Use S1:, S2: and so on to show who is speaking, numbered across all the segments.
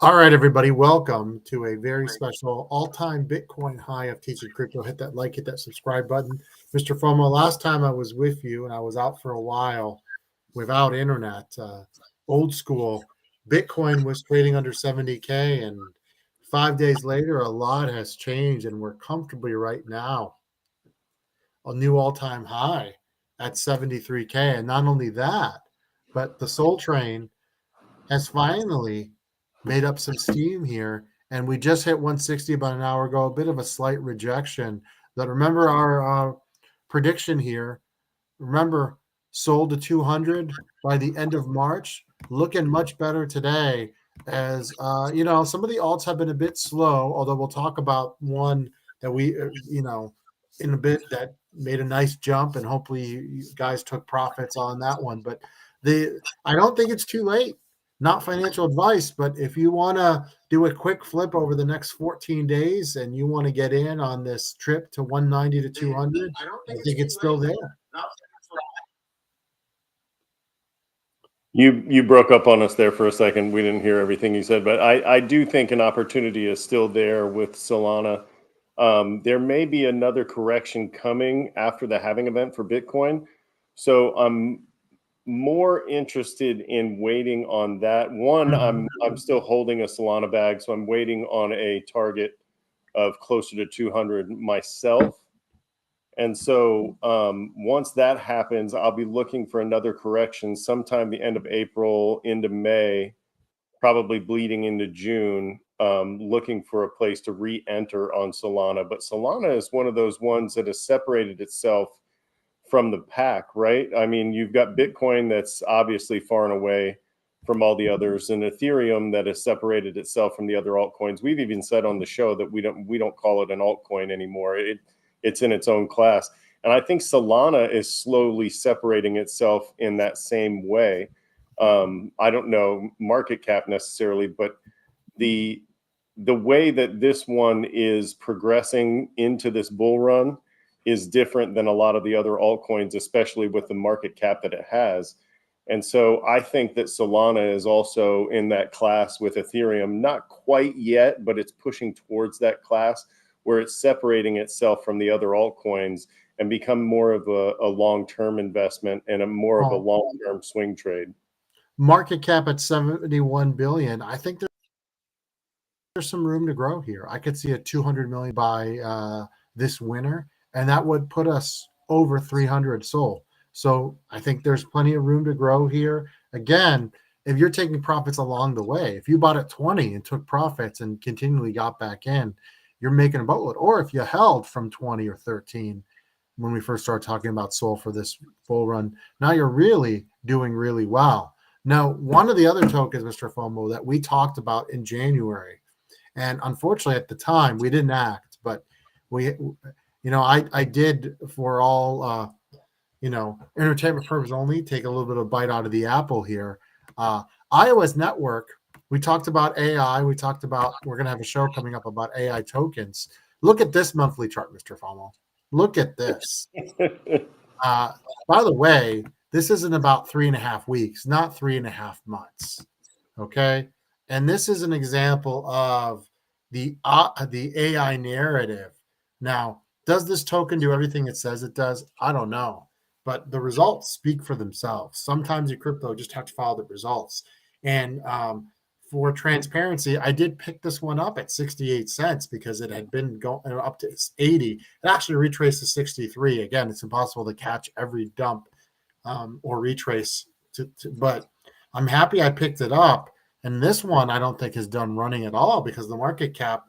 S1: All right, everybody, welcome to a very special all-time Bitcoin high of teaching crypto. Hit that like, hit that subscribe button. MrFOMO, last time I was with you and I was out for a while without internet, old school, Bitcoin was trading under 70K, and 5 days later, a lot has changed and we're comfortably right now a new all-time high at 73K. And not only that, but the Soul Train has finally made up some steam here, and we just hit 160 about an hour ago. A bit of a slight rejection. But remember our prediction here. Remember, sold to 200 by the end of March. Looking much better today. As some of the alts have been a bit slow. Although we'll talk about one that we, in a bit that made a nice jump, and hopefully you guys took profits on that one. But I don't think it's too late. Not financial advice, but if you want to do a quick flip over the next 14 days and you want to get in on this trip to 190 to 200, I think it's still there.
S2: You broke up on us there for a second. We didn't hear everything you said, but I do think an opportunity is still there with Solana. There may be another correction coming after the halving event for Bitcoin. So I'm more interested in waiting on that. One, I'm still holding a Solana bag, so I'm waiting on a target of closer to 200 myself. And so once that happens, I'll be looking for another correction sometime the end of April into May, probably bleeding into June, looking for a place to re-enter on Solana. But Solana is one of those ones that has separated itself from the pack, right? I mean, you've got Bitcoin that's obviously far and away from all the others, and Ethereum that has separated itself from the other altcoins. We've even said on the show that we don't call it an altcoin anymore. It's in its own class. And I think Solana is slowly separating itself in that same way. I don't know market cap necessarily, but the way that this one is progressing into this bull run is different than a lot of the other altcoins, especially with the market cap that it has. And so I think that Solana is also in that class with Ethereum, not quite yet, but it's pushing towards that class where it's separating itself from the other altcoins and become more of a long-term investment and more of a long-term swing trade.
S1: Market cap at 71 billion. I think there's some room to grow here. I could see a 200 million by this winter, and that would put us over 300 SOL. So I think there's plenty of room to grow here. Again, if you're taking profits along the way, if you bought at 20 and took profits and continually got back in, you're making a boatload. Or if you held from 20 or 13 when we first started talking about SOL for this full run, now you're really doing really well. Now, one of the other tokens, MrFOMO, that we talked about in January, and unfortunately at the time we didn't act, but I did, for all entertainment purpose only, take a little bit of bite out of the apple here. iOS Network, we talked about AI. We talked about, we're going to have a show coming up about AI tokens. Look at this monthly chart, MrFOMO. Look at this. By the way, this isn't about 3.5 weeks, not 3.5 months. Okay. And this is an example of the AI narrative. Now, does this token do everything it says it does? I don't know. But the results speak for themselves. Sometimes your crypto just have to follow the results. And for transparency, I did pick this one up at 68 cents because it had been going up to 80. It actually retraced to 63. Again, it's impossible to catch every dump or retrace. But I'm happy I picked it up. And this one I don't think is done running at all because the market cap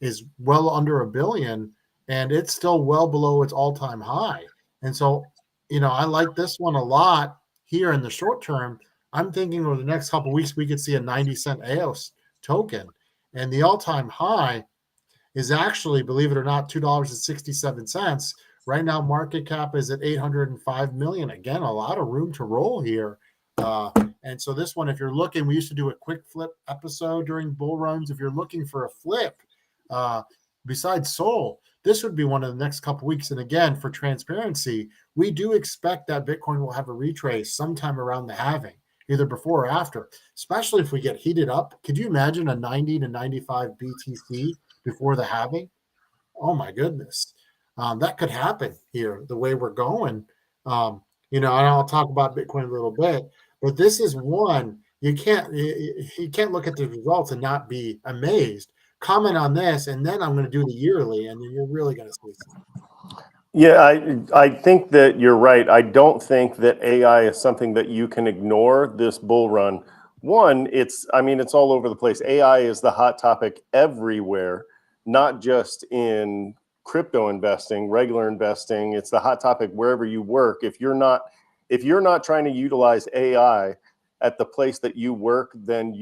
S1: is well under $1 billion and it's still well below its all-time high. And so, I like this one a lot here in the short term. I'm thinking over the next couple of weeks, we could see a 90-cent EOS token. And the all-time high is actually, believe it or not, $2.67. Right now, market cap is at 805 million. Again, a lot of room to roll here. And so this one, if you're looking, we used to do a quick flip episode during bull runs. If you're looking for a flip, besides SOL, this would be one of the next couple of weeks. And again, for transparency, we do expect that Bitcoin will have a retrace sometime around the halving. either before or after, especially if we get heated up. Could you imagine a 90 to 95 BTC before the halving? Oh my goodness. That could happen here the way we're going. And I'll talk about Bitcoin a little bit, but this is one you can't look at the results and not be amazed. Comment on this, and then I'm going to do the yearly, and then you're really going to see something.
S2: Yeah, I think that you're right. I don't think that AI is something that you can ignore this bull run. One, it's all over the place. AI is the hot topic everywhere, not just in crypto investing, regular investing. It's the hot topic wherever you work. If you're not trying to utilize AI at the place that you work, then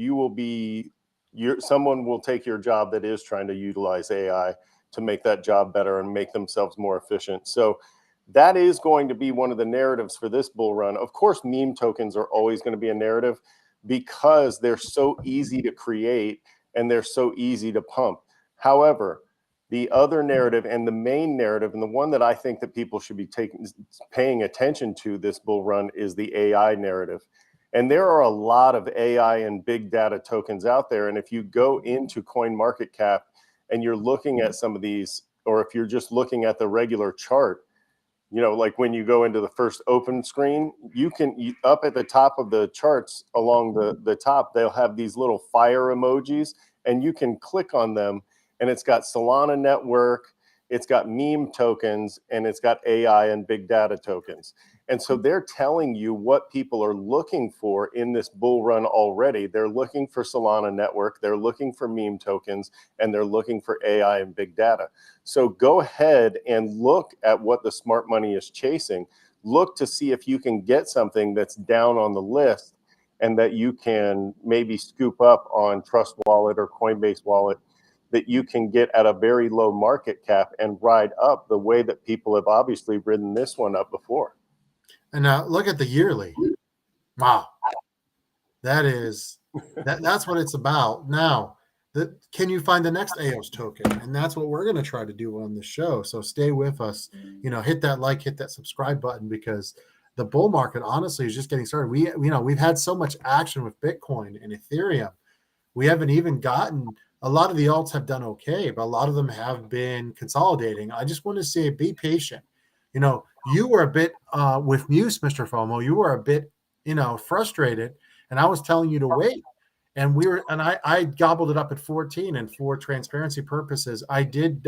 S2: someone will take your job that is trying to utilize AI to make that job better and make themselves more efficient. So that is going to be one of the narratives for this bull run. Of course, meme tokens are always going to be a narrative because they're so easy to create and they're so easy to pump. However, the other narrative and the main narrative, and the one that I think that people should be paying attention to this bull run, is the AI narrative. And there are a lot of AI and big data tokens out there. And if you go into CoinMarketCap and you're looking at some of these, or if you're just looking at the regular chart, like when you go into the first open screen, up at the top of the charts along the top, they'll have these little fire emojis, and you can click on them, and it's got Solana network, it's got meme tokens, and it's got AI and big data tokens. And so they're telling you what people are looking for in this bull run already. They're looking for Solana network, they're looking for meme tokens, and they're looking for AI and big data. So go ahead and look at what the smart money is chasing. Look to see if you can get something that's down on the list and that you can maybe scoop up on Trust Wallet or Coinbase Wallet, that you can get at a very low market cap and ride up the way that people have obviously ridden this one up before.
S1: And now look at the yearly. Wow. That's what it's about. Now, can you find the next EOS token? And that's what we're going to try to do on the show. So stay with us. Hit that like, hit that subscribe button, because the bull market honestly is just getting started. We've had so much action with Bitcoin and Ethereum. We haven't even gotten, a lot of the alts have done okay, but a lot of them have been consolidating. I just want to say, be patient. You were a bit with Muse, Mr. FOMO, you were a bit, frustrated, and I was telling you to wait. And I gobbled it up at 14. And for transparency purposes, I did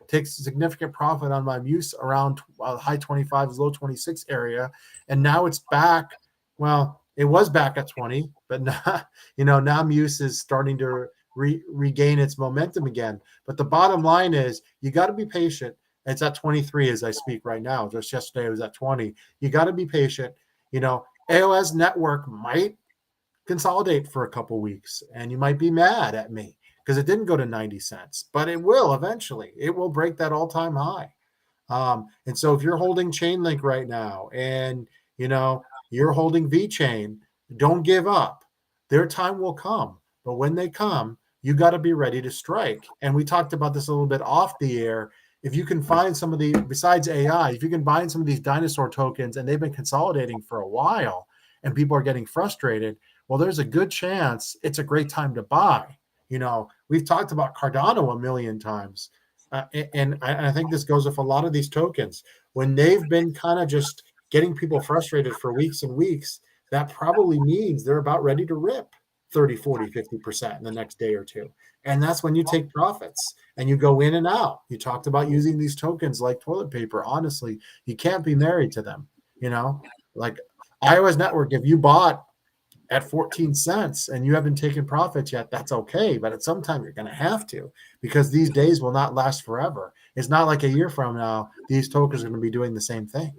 S1: take significant profit on my Muse around high 25s, low 26 area. And now it's back. Well, it was back at 20, but now Muse is starting to regain its momentum again. But the bottom line is, you got to be patient. It's at 23 as I speak right now. Just yesterday it was at 20. You got to be patient. AOS network might consolidate for a couple weeks, and you might be mad at me because it didn't go to 90 cents, but it will eventually. It will break that all-time high. And so if you're holding Chainlink right now, and you're holding VeChain, don't give up. Their time will come, but when they come, you got to be ready to strike. And we talked about this a little bit off the air. If you can find some of the, besides AI, if you can find some of these dinosaur tokens, and they've been consolidating for a while and people are getting frustrated, well, there's a good chance it's a great time to buy. We've talked about Cardano a million times. And I think this goes with a lot of these tokens. When they've been kind of just getting people frustrated for weeks and weeks, that probably means they're about ready to rip 30, 40, 50% in the next day or two. And that's when you take profits and you go in and out. You talked about using these tokens like toilet paper. Honestly, you can't be married to them. Like iOS Network, if you bought at 14 cents and you haven't taken profits yet, that's okay. But at some time you're going to have to, because these days will not last forever. It's not like a year from now, these tokens are going to be doing the same thing.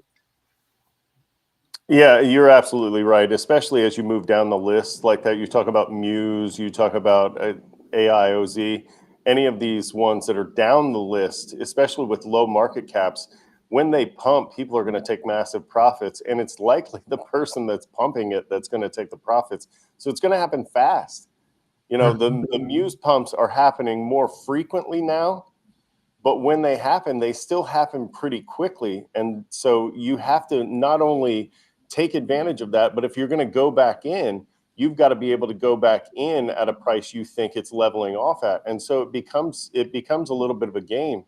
S2: Yeah, you're absolutely right, especially as you move down the list like that. You talk about Muse, you talk about AIOZ, any of these ones that are down the list, especially with low market caps. When they pump, people are going to take massive profits, and it's likely the person that's pumping it that's going to take the profits. So it's going to happen fast. The Muse pumps are happening more frequently now, but when they happen, they still happen pretty quickly. And so you have to not only take advantage of that. But if you're going to go back in, you've got to be able to go back in at a price you think it's leveling off at. And so it becomes a little bit of a game.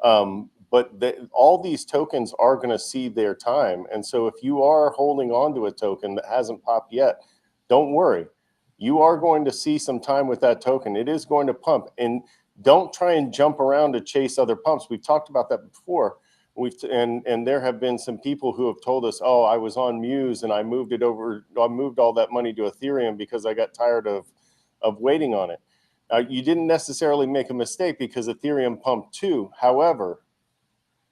S2: But all these tokens are going to see their time. And so if you are holding on to a token that hasn't popped yet, don't worry. You are going to see some time with that token. It is going to pump. And don't try and jump around to chase other pumps. We've talked about that before. And there have been some people who have told us, oh, I was on Muse and I moved all that money to Ethereum because I got tired of waiting on it. You didn't necessarily make a mistake because Ethereum pumped too. However,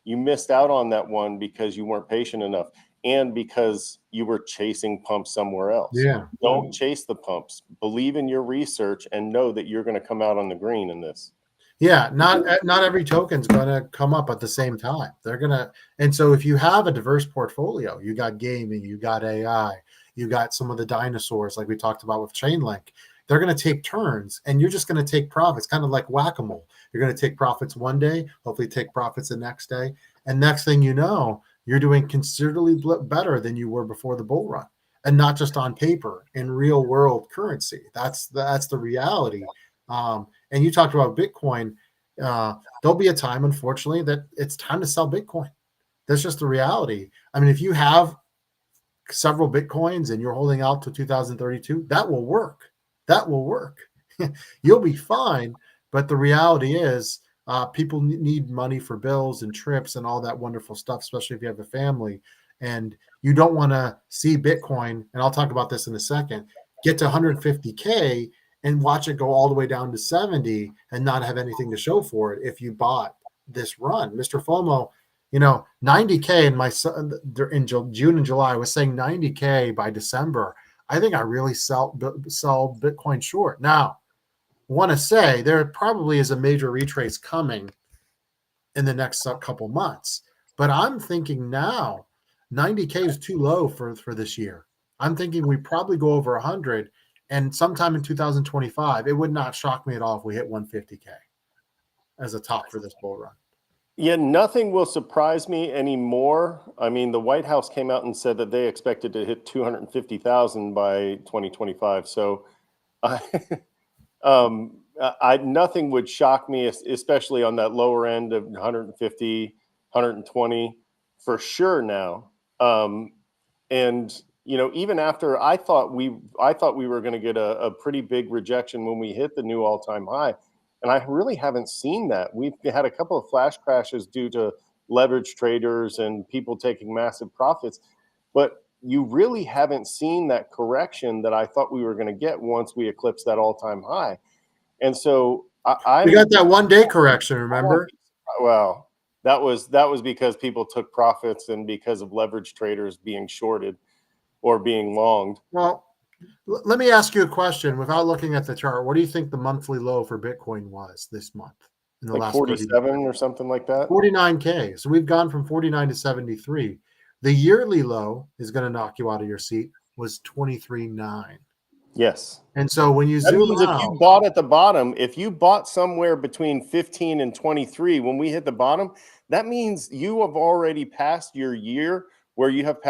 S2: you missed out on that one because you weren't patient enough and because you were chasing pumps somewhere else.
S1: Yeah.
S2: Don't chase the pumps. Believe in your research and know that you're going to come out on the green in this.
S1: Yeah, not every token's going to come up at the same time. They're going to, and so if you have a diverse portfolio, you got gaming, you got AI, you got some of the dinosaurs like we talked about with Chainlink, they're going to take turns and you're just going to take profits, kind of like whack-a-mole. You're going to take profits one day, hopefully take profits the next day. And next thing you know, you're doing considerably better than you were before the bull run. And not just on paper, in real world currency. That's the reality. And you talked about Bitcoin. There'll be a time, unfortunately, that it's time to sell Bitcoin. That's just the reality. I mean, if you have several Bitcoins and you're holding out to 2032, that will work. That will work. You'll be fine. But the reality is people need money for bills and trips and all that wonderful stuff, especially if you have a family. And you don't want to see Bitcoin, and I'll talk about this in a second, get to 150K and watch it go all the way down to 70 and not have anything to show for it if you bought this run. MrFOMO, 90K in my in June and July, I was saying 90K by December. I think I really sell Bitcoin short. Now, want to say there probably is a major retrace coming in the next couple months, but I'm thinking now 90K is too low for this year. I'm thinking we probably go over 100, and sometime in 2025, it would not shock me at all if we hit 150K as a top for this bull run.
S2: Yeah, nothing will surprise me anymore. I mean, the White House came out and said that they expected to hit 250,000 by 2025. So nothing would shock me, especially on that lower end of 150, 120 for sure now. And even after I thought we were going to get a pretty big rejection when we hit the new all-time high. And I really haven't seen that. We've had a couple of flash crashes due to leverage traders and people taking massive profits. But you really haven't seen that correction that I thought we were going to get once we eclipsed that all-time high. And so
S1: we got that one-day correction, remember?
S2: Well, that was because people took profits and because of leverage traders being shorted or being longed.
S1: Well, let me ask you a question without looking at the chart. What do you think the monthly low for Bitcoin was this month? In the last
S2: 47 or something like that?
S1: 49K. So we've gone from 49 to 73. The yearly low is going to knock you out of your seat was 23.9.
S2: Yes.
S1: And so when you zoom out,
S2: if you bought at the bottom, if you bought somewhere between 15 and 23 when we hit the bottom, that means you have already passed your year where you have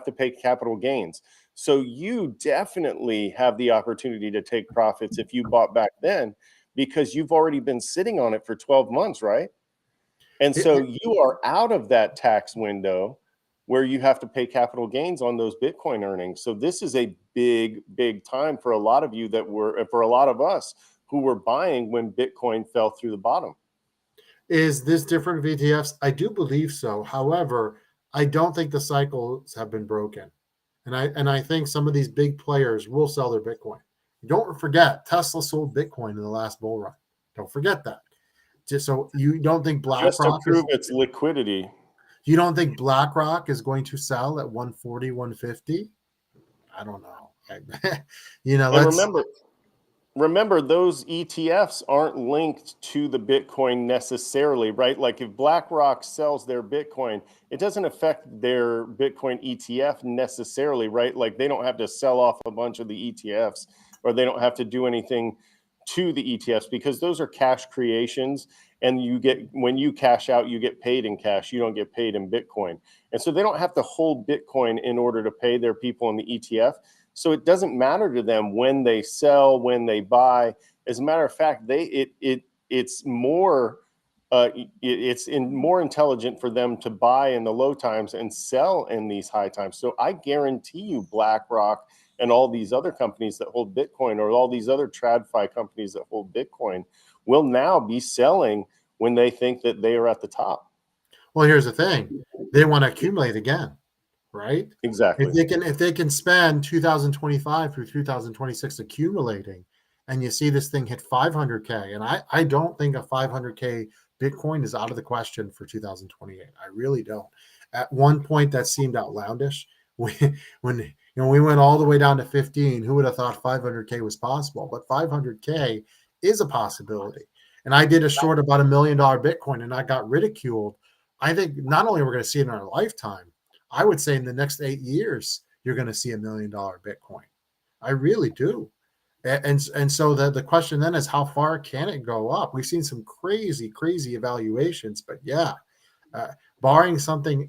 S2: to pay capital gains. So you definitely have the opportunity to take profits if you bought back then, because you've already been sitting on it for 12 months, right? And so you are out of that tax window where you have to pay capital gains on those Bitcoin earnings. So this is a big, big time for a lot of you for a lot of us who were buying when Bitcoin fell through the bottom.
S1: Is this different with ETFs? I do believe so. However, I don't think the cycles have been broken. And I think some of these big players will sell their Bitcoin. Don't forget, Tesla sold Bitcoin in the last bull run. Don't forget that. Just so you don't think BlackRock
S2: just to prove its liquidity.
S1: You don't think BlackRock is going to sell at 140, 150? I don't know.
S2: And remember, those ETFs aren't linked to the Bitcoin necessarily, right? Like if BlackRock sells their Bitcoin, it doesn't affect their Bitcoin ETF necessarily, right? Like they don't have to sell off a bunch of the ETFs, or they don't have to do anything to the ETFs, because those are cash creations, and when you cash out, you get paid in cash. You don't get paid in Bitcoin. And so they don't have to hold Bitcoin in order to pay their people in the ETF. So it doesn't matter to them when they sell, when they buy. As a matter of fact, it's more more intelligent for them to buy in the low times and sell in these high times. So I guarantee you, BlackRock and all these other companies that hold Bitcoin, or all these other TradFi companies that hold Bitcoin, will now be selling when they think that they are at the top.
S1: Well, here's the thing. They want to accumulate again, right?
S2: Exactly.
S1: If they can spend 2025 through 2026 accumulating, and you see this thing hit 500K, and I don't think a 500K Bitcoin is out of the question for 2028. I really don't. At one point, that seemed outlandish. When we went all the way down to 15, who would have thought 500K was possible? But 500K is a possibility. And I did a short about $1 million Bitcoin, and I got ridiculed. I think not only we're going to see it in our lifetime, I would say in the next 8 years, you're going to see $1 million Bitcoin. I really do. And so the question then is, how far can it go up? We've seen some crazy evaluations, but yeah, barring something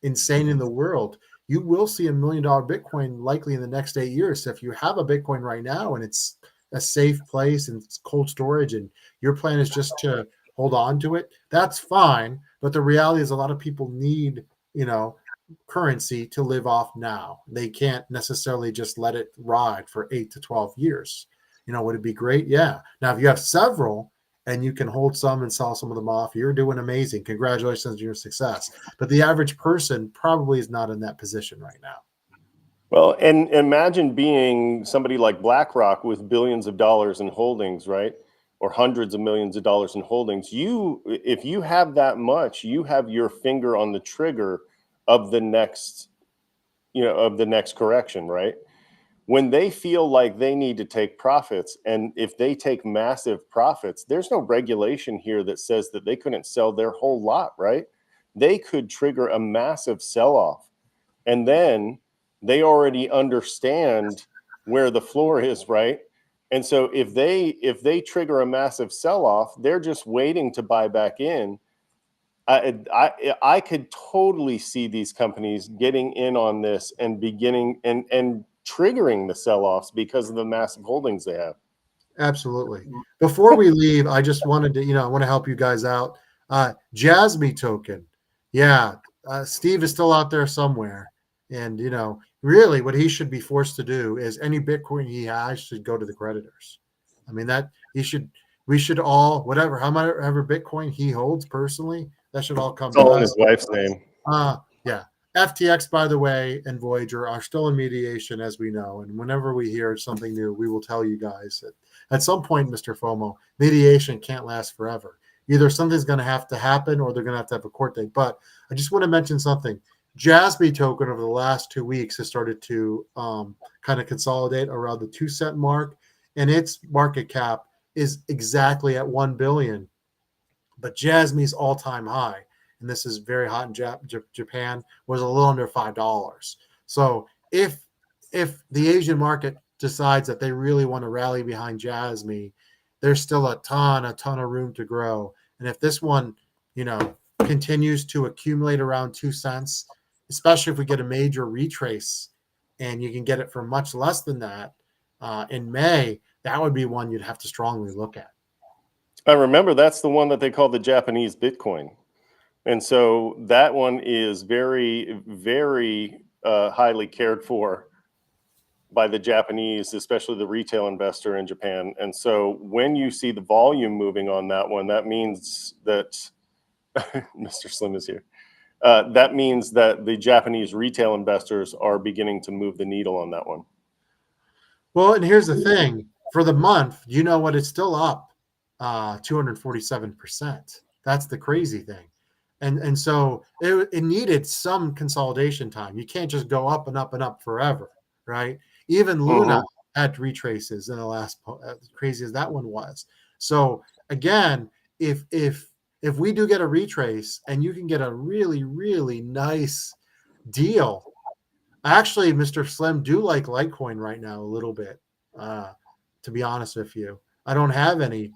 S1: insane in the world, you will see $1 million Bitcoin likely in the next 8 years. So if you have a Bitcoin right now and it's a safe place and it's cold storage, and your plan is just to hold on to it, that's fine. But the reality is, a lot of people need, currency to live off now. They can't necessarily just let it ride for 8 to 12 years. Would it be great? Yeah. Now, if you have several and you can hold some and sell some of them off, you're doing amazing. Congratulations on your success. But the average person probably is not in that position right now.
S2: Well, and imagine being somebody like BlackRock with billions of dollars in holdings, right? Or hundreds of millions of dollars in holdings. If you have that much, you have your finger on the trigger of the next correction, right? When they feel like they need to take profits, and if they take massive profits, there's no regulation here that says that they couldn't sell their whole lot, right? They could trigger a massive sell-off, and then they already understand where the floor is, right? And so if they trigger a massive sell-off, they're just waiting to buy back in. I could totally see these companies getting in on this and beginning and triggering the sell-offs because of the massive holdings they have.
S1: Absolutely. Before we leave, I just wanted to, I want to help you guys out. Jasmy token. Yeah. Steve is still out there somewhere. And, really what he should be forced to do is any Bitcoin he has should go to the creditors. I mean, we should all, however Bitcoin he holds personally, that should all come
S2: It's all
S1: to
S2: in
S1: us.
S2: his wife's name.
S1: Yeah. FTX, by the way, and Voyager are still in mediation, as we know. And whenever we hear something new, we will tell you guys that at some point, MrFOMO, mediation can't last forever. Either something's going to have to happen or they're going to have a court date. But I just want to mention something. Jasmy token over the last 2 weeks has started to kind of consolidate around the 2 cent mark, and its market cap is exactly at 1 billion. But Jasmy's all-time high, and this is very hot in Japan, was a little under $5. So if the Asian market decides that they really want to rally behind Jasmy, there's still a ton of room to grow. And if this one, continues to accumulate around 2 cents, especially if we get a major retrace and you can get it for much less than that in May, that would be one you'd have to strongly look at.
S2: I remember that's the one that they call the Japanese Bitcoin. And so that one is very, very highly cared for by the Japanese, especially the retail investor in Japan. And so when you see the volume moving on that one, that means that Mr. Slim is here. That means that the Japanese retail investors are beginning to move the needle on that one.
S1: Well, and here's the thing. For the month, it's still up 247%. That's the crazy thing. And so it needed some consolidation time. You can't just go up and up and up forever, right? Even Luna had retraces in the last, as crazy as that one was. So again, if we do get a retrace and you can get a really, really nice deal, actually, Mr. Slim, do like Litecoin right now a little bit, to be honest with you. I don't have any,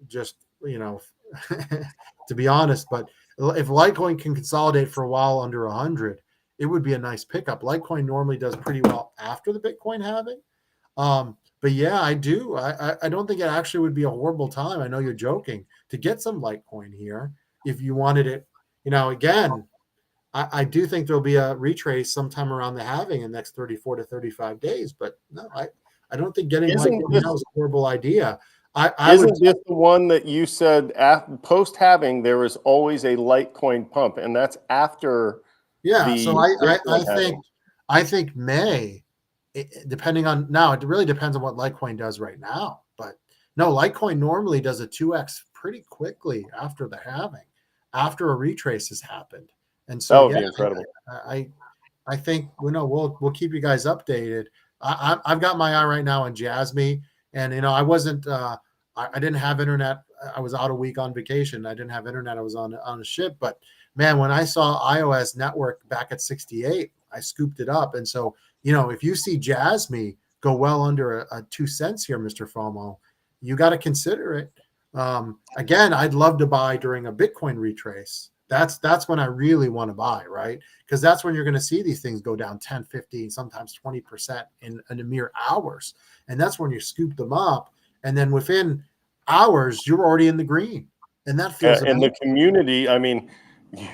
S1: just, to be honest. But if Litecoin can consolidate for a while under 100, it would be a nice pickup. Litecoin normally does pretty well after the Bitcoin halving. But yeah, I do. I don't think it actually would be a horrible time. I know you're joking, to get some Litecoin here if you wanted it. Again, I do think there'll be a retrace sometime around the halving in the next 34 to 35 days. But no, I don't think getting Litecoin now is a horrible idea.
S2: Isn't this the one that you said post halving there is always a Litecoin pump, and that's after?
S1: Yeah. So I think May, depending on now, it really depends on what Litecoin does right now. But no, Litecoin normally does a 2x pretty quickly after the halving, after a retrace has happened. And so
S2: that would be incredible.
S1: I think we'll keep you guys updated. I've got my eye right now on Jasmy, and I wasn't I didn't have internet. I was out a week on vacation. I didn't have internet. I was on a ship. But man, when I saw iOS network back at 68, I scooped it up. And so if you see Jasmy go well under a 2 cents here, Mr. FOMO, you got to consider it. Again, I'd love to buy during a Bitcoin retrace. That's when I really want to buy, right? Because that's when you're going to see these things go down 10, 15, sometimes 20% in a mere hours. And that's when you scoop them up. And then within hours, you're already in the green. And that feels
S2: and the community, I mean,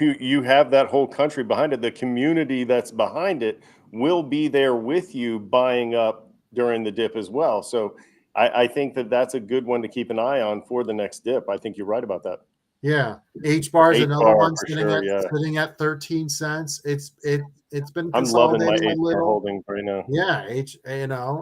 S2: you have that whole country behind it. The community that's behind it will be there with you buying up during the dip as well. So I think that's a good one to keep an eye on for the next dip. I think you're right about that.
S1: Yeah, H-bar is another one sitting at 13 cents. It's been consolidating.
S2: I'm loving my H-bar holdings right now.
S1: Yeah,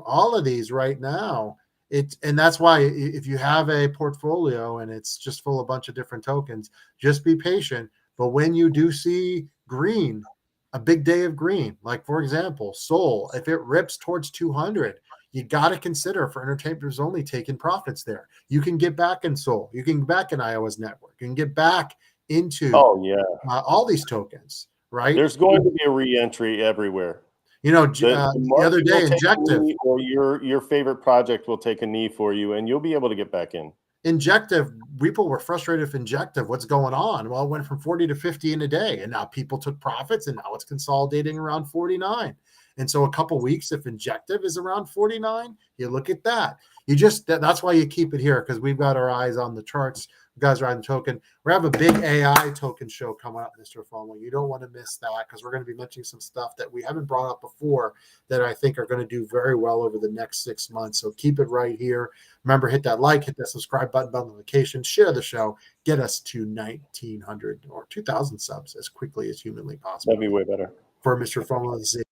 S1: all of these right now. And that's why if you have a portfolio and it's just full of a bunch of different tokens, just be patient. But when you do see green, a big day of green, like for example, Sol, if it rips towards 200. You got to consider for entertainers only taking profits there. You can get back in Sol. You can get back in iOS network. You can get back into all these tokens, right?
S2: There's going to be a re-entry everywhere.
S1: The other day, Injective
S2: or your favorite project will take a knee for you, and you'll be able to get back in.
S1: Injective, people were frustrated with Injective. What's going on? Well, it went from 40 to 50 in a day, and now people took profits, and now it's consolidating around 49. And so a couple weeks, if Injective is around 49, you look at that. That's why you keep it here, because we've got our eyes on the charts. You guys are on the token. We have a big AI token show coming up, Mr. FOMO. You don't want to miss that, because we're going to be mentioning some stuff that we haven't brought up before that I think are going to do very well over the next 6 months. So keep it right here. Remember, hit that like, hit that subscribe button, notification, share the show, get us to 1,900 or 2,000 subs as quickly as humanly possible.
S2: That'd be way better.
S1: For Mr. FOMO,